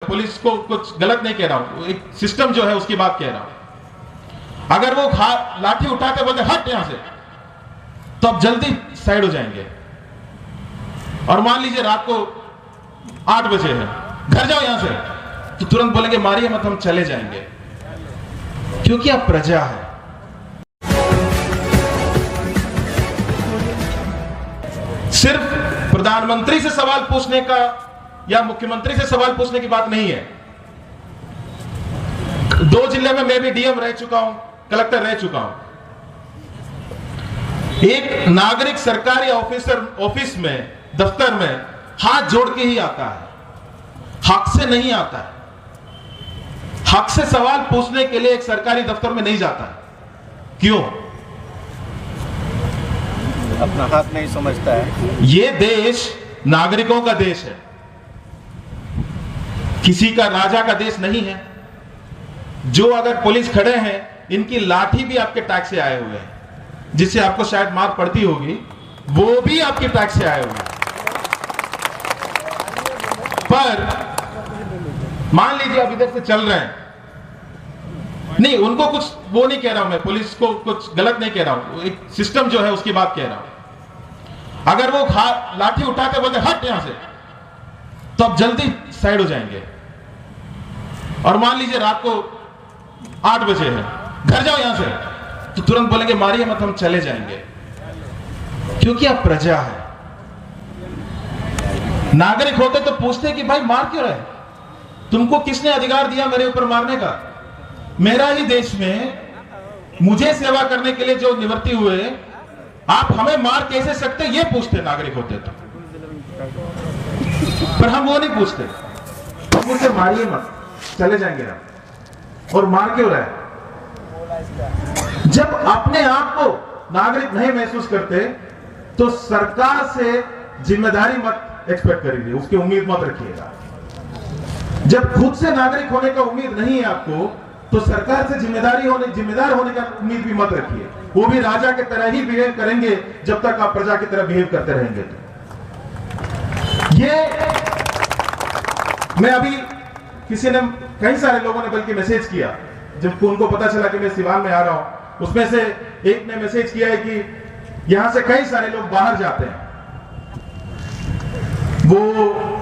Police को कुछ गलत नहीं कह रहा हूं, एक सिस्टम जो है उसकी बात कह रहा हूं। अगर वो लाठी उठा के बोलते हट यहां से, तो आप जल्दी साइड हो जाएंगे। और मान लीजिए रात को 8 बजे है, घर जाओ यहां से, तो तुरंत बोलेंगे मारिए मत, हम चले जाएंगे, क्योंकि आप प्रजा है। सिर्फ प्रधानमंत्री से सवाल पूछने का या मुख्यमंत्री से सवाल पूछने की बात नहीं है। 2 जिले में मैं भी डीएम रह चुका हूं, कलेक्टर रह चुका हूं। एक नागरिक सरकारी ऑफिस में, दफ्तर में हाथ जोड़ के ही आता है, हक से नहीं आता है। हक से सवाल पूछने के लिए एक सरकारी दफ्तर में नहीं जाता है। क्यों? अपना हक नहीं समझता है। ये देश नागरिकों का देश है, किसी का राजा का देश नहीं है। जो अगर पुलिस खड़े हैं, इनकी लाठी भी आपके टैक्स से आए हुए हैं, जिससे आपको शायद मार पड़ती होगी, वो भी आपके टैक्स से आए हुए हैं। पर मान लीजिए आप इधर से चल रहे हैं, नहीं उनको कुछ वो नहीं कह रहा हूं मैं, पुलिस को कुछ गलत नहीं कह रहा हूं, एक सिस्टम जो है उसकी बात कह रहा हूं। अगर वो लाठी उठा के बोलते हट यहां से, तो आप जल्दी साइड हो जाएंगे। और मान लीजिए रात को 8 बजे है, घर जाओ यहां से, तो तुरंत बोलेंगे मारिए मत, हम चले जाएंगे, क्योंकि आप प्रजा है। नागरिक होते तो पूछते कि भाई मार क्यों रहे, तुमको किसने अधिकार दिया मेरे ऊपर मारने का? मेरा ही देश में मुझे सेवा करने के लिए जो निवृत्ति हुए, आप हमें मार कैसे सकते, ये पूछते नागरिक होते तो। पर हम वो नहीं पूछते, हम मुझसे मारिए मत, चले जाएंगे आप। और मार क्यों रहे? जब अपने आप को नागरिक नहीं महसूस करते, तो सरकार से जिम्मेदारी मत एक्सपेक्ट करिए, उसकी उम्मीद मत रखिएगा। जब खुद से नागरिक होने का उम्मीद नहीं है आपको, तो सरकार से जिम्मेदार होने का उम्मीद भी मत रखिए। वो भी राजा की तरह ही बिहेव करेंगे जब तक आप प्रजा की तरह बिहेव करते रहेंगे। तो ये मैं अभी किसी ने, कई सारे लोगों ने बल्कि मैसेज किया, जब उनको पता चला कि मैं सिवान में आ रहा हूं, उसमें से एक ने मैसेज किया है कि यहां से कई सारे लोग बाहर जाते हैं, वो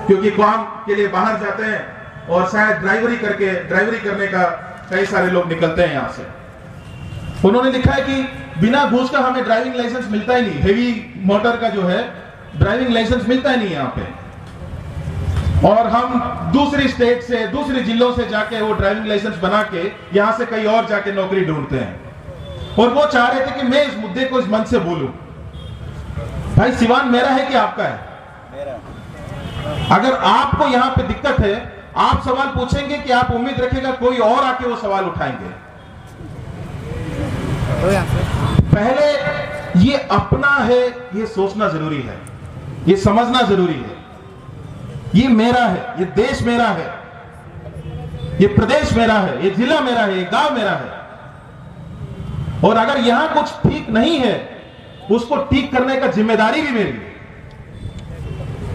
क्योंकि काम के लिए बाहर जाते हैं, और शायद ड्राइवरी करने का कई सारे लोग निकलते हैं यहां से। उन्होंने लिखा है कि बिना घूस का हमें ड्राइविंग लाइसेंस मिलता ही नहीं, हेवी मोटर का जो है ड्राइविंग लाइसेंस मिलता ही नहीं यहां पे, और हम दूसरी स्टेट से, दूसरे जिलों से जाके वो ड्राइविंग लाइसेंस बना के यहां से कहीं और जाके नौकरी ढूंढते हैं। और वो चाह रहे थे कि मैं इस मुद्दे को इस मंच से बोलूं। भाई सिवान मेरा है कि आपका है? मेरा। अगर आपको यहां पे दिक्कत है, आप सवाल पूछेंगे कि आप उम्मीद रखेगा कोई और आके वो सवाल उठाएंगे? पहले ये अपना है, ये सोचना जरूरी है, ये समझना जरूरी है। ये मेरा है, ये देश मेरा है, ये प्रदेश मेरा है, ये जिला मेरा है, ये गांव मेरा है। और अगर यहां कुछ ठीक नहीं है, उसको ठीक करने का जिम्मेदारी भी मेरी है,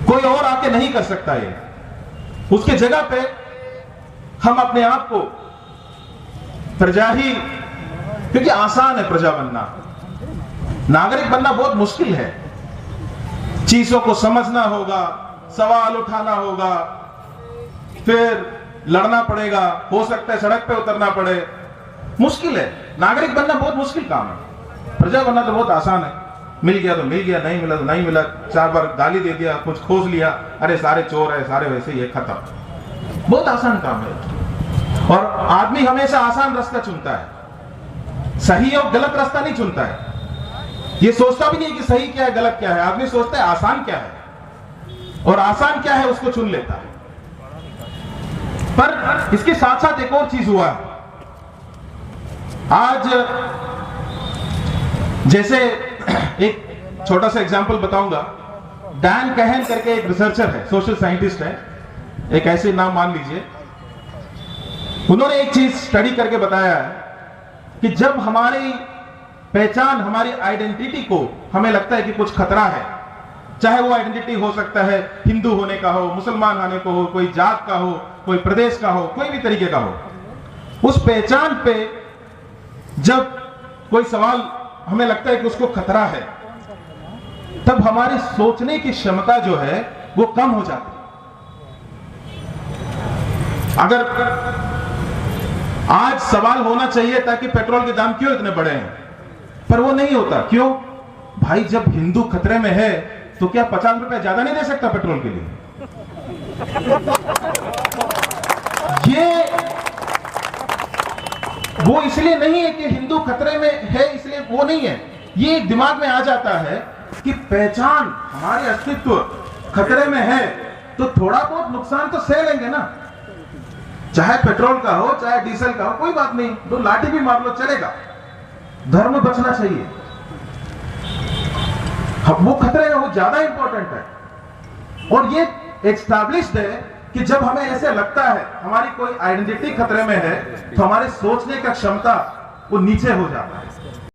कोई और आके नहीं कर सकता ये। उसके जगह पे हम अपने आप को प्रजा ही, क्योंकि आसान है प्रजा बनना, नागरिक बनना बहुत मुश्किल है। चीजों को समझना होगा, सवाल उठाना होगा, फिर लड़ना पड़ेगा, हो सकता है सड़क पे उतरना पड़े, मुश्किल है। नागरिक बनना बहुत मुश्किल काम है, प्रजा बनना तो बहुत आसान है। मिल गया तो मिल गया, नहीं मिला तो नहीं मिला, 4 बार गाली दे दिया, कुछ खोज लिया, अरे सारे चोर है, सारे वैसे ही है, खत्म। बहुत आसान काम है। और आदमी हमेशा आसान रास्ता चुनता है, सही और गलत रास्ता नहीं चुनता है। ये सोचता भी नहीं कि सही क्या है गलत क्या है, आदमी सोचता है आसान क्या है, और आसान क्या है उसको चुन लेता है। पर इसके साथ साथ एक और चीज हुआ है आज। जैसे एक छोटा सा एग्जांपल बताऊंगा। डैन कहन करके एक रिसर्चर है, सोशल साइंटिस्ट है, एक ऐसे नाम मान लीजिए। उन्होंने एक चीज स्टडी करके बताया है कि जब हमारी पहचान, हमारी आइडेंटिटी को हमें लगता है कि कुछ खतरा है, चाहे वो आइडेंटिटी हो सकता है हिंदू होने का हो, मुसलमान होने को हो, कोई जात का हो, कोई प्रदेश का हो, कोई भी तरीके का हो, उस पहचान पे जब कोई सवाल हमें लगता है कि उसको खतरा है, तब हमारी सोचने की क्षमता जो है वो कम हो जाती है। अगर आज सवाल होना चाहिए ताकि पेट्रोल के दाम क्यों इतने बढ़े हैं, पर वो नहीं होता। क्यों भाई? जब हिंदू खतरे में है तो क्या 50 रुपए ज्यादा नहीं दे सकता पेट्रोल के लिए? ये वो इसलिए नहीं है कि हिंदू खतरे में है, इसलिए वो नहीं है। ये दिमाग में आ जाता है कि पहचान, हमारे अस्तित्व खतरे में है तो थोड़ा बहुत नुकसान तो सह लेंगे ना, चाहे पेट्रोल का हो चाहे डीजल का हो, कोई बात नहीं, तो लाठी भी मार लो चलेगा, धर्म बचना चाहिए। वो खतरे में वो ज्यादा इंपॉर्टेंट है। और ये एस्टैब्लिश्ड है कि जब हमें ऐसे लगता है हमारी कोई आइडेंटिटी खतरे में है तो हमारे सोचने का क्षमता वो नीचे हो जाता है।